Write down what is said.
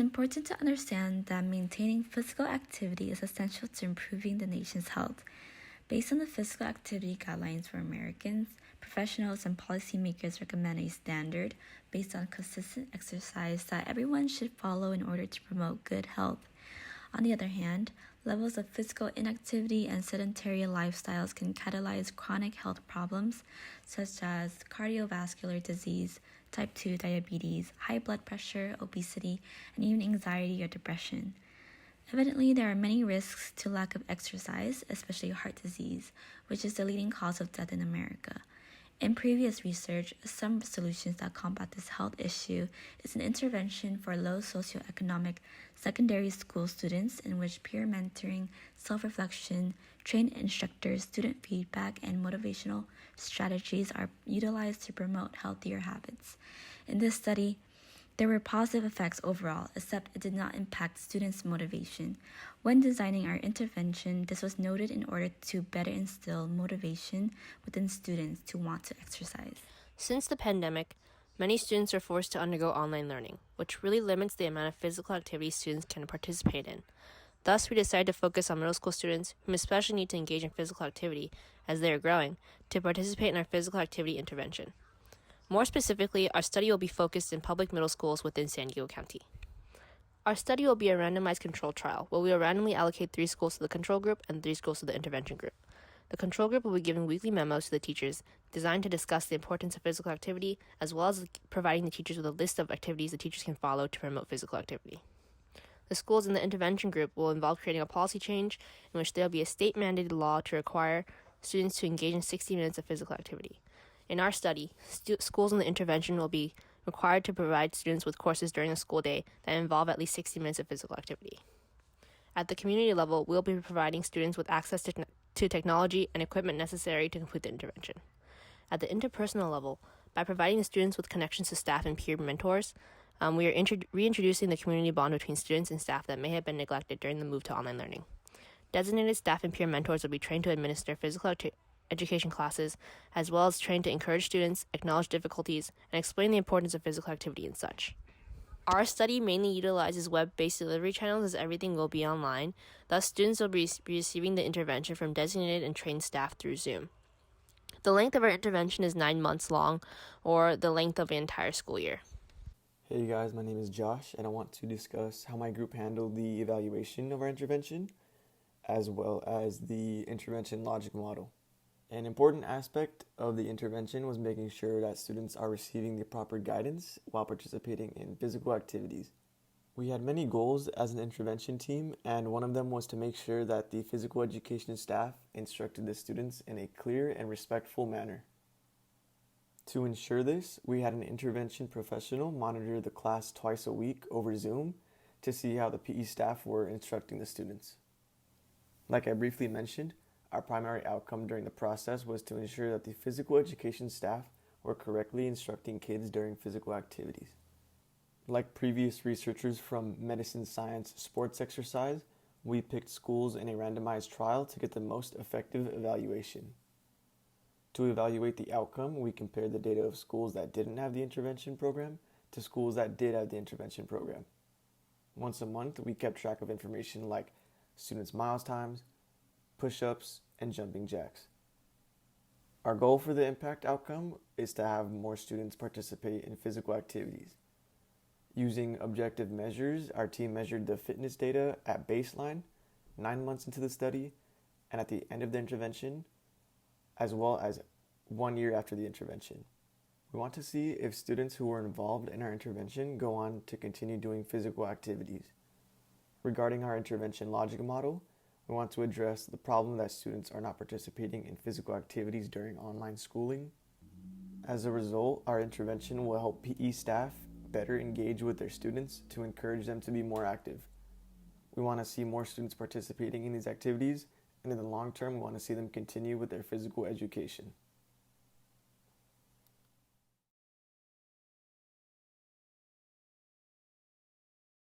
It's important to understand that maintaining physical activity is essential to improving the nation's health. Based on the physical activity guidelines for Americans, professionals and policymakers recommend a standard based on consistent exercise that everyone should follow in order to promote good health. On the other hand, levels of physical inactivity and sedentary lifestyles can catalyze chronic health problems such as cardiovascular disease, type 2 diabetes, high blood pressure, obesity, and even anxiety or depression. Evidently, there are many risks to lack of exercise, especially heart disease, which is the leading cause of death in America. In previous research, some solutions that combat this health issue is an intervention for low socioeconomic secondary school students in which peer mentoring, self-reflection, trained instructors, student feedback, and motivational strategies are utilized to promote healthier habits. In this study, there were positive effects overall, except it did not impact students' motivation. When designing our intervention, this was noted in order to better instill motivation within students to want to exercise. Since the pandemic, many students are forced to undergo online learning, which really limits the amount of physical activity students can participate in. Thus, we decided to focus on middle school students who especially need to engage in physical activity as they are growing to participate in our physical activity intervention. More specifically, our study will be focused in public middle schools within San Diego County. Our study will be a randomized control trial where we will randomly allocate 3 schools to the control group and 3 schools to the intervention group. The control group will be given weekly memos to the teachers designed to discuss the importance of physical activity, as well as providing the teachers with a list of activities the teachers can follow to promote physical activity. The schools in the intervention group will involve creating a policy change in which there will be a state-mandated law to require students to engage in 60 minutes of physical activity. In our study, schools in the intervention will be required to provide students with courses during the school day that involve at least 60 minutes of physical activity. At the community level, we'll be providing students with access to technology and equipment necessary to complete the intervention. At the interpersonal level, by providing the students with connections to staff and peer mentors, we are reintroducing the community bond between students and staff that may have been neglected during the move to online learning. Designated staff and peer mentors will be trained to administer physical education classes, as well as trained to encourage students, acknowledge difficulties, and explain the importance of physical activity and such. Our study mainly utilizes web-based delivery channels as everything will be online, thus students will be receiving the intervention from designated and trained staff through Zoom. The length of our intervention is 9 months long, or the length of an entire school year. Hey guys, my name is Josh, and I want to discuss how my group handled the evaluation of our intervention, as well as the intervention logic model. An important aspect of the intervention was making sure that students are receiving the proper guidance while participating in physical activities. We had many goals as an intervention team, and one of them was to make sure that the physical education staff instructed the students in a clear and respectful manner. To ensure this, we had an intervention professional monitor the class twice a week over Zoom to see how the PE staff were instructing the students. Like I briefly mentioned, our primary outcome during the process was to ensure that the physical education staff were correctly instructing kids during physical activities. Like previous researchers from medicine, science, sports exercise, we picked schools in a randomized trial to get the most effective evaluation. To evaluate the outcome, we compared the data of schools that didn't have the intervention program to schools that did have the intervention program. Once a month, we kept track of information like students' miles times, push-ups, and jumping jacks. Our goal for the impact outcome is to have more students participate in physical activities. Using objective measures, our team measured the fitness data at baseline, 9 months into the study, and at the end of the intervention, as well as 1 year after the intervention. We want to see if students who were involved in our intervention go on to continue doing physical activities. Regarding our intervention logic model, we want to address the problem that students are not participating in physical activities during online schooling. As a result, our intervention will help PE staff better engage with their students to encourage them to be more active. We want to see more students participating in these activities, and in the long term, we want to see them continue with their physical education.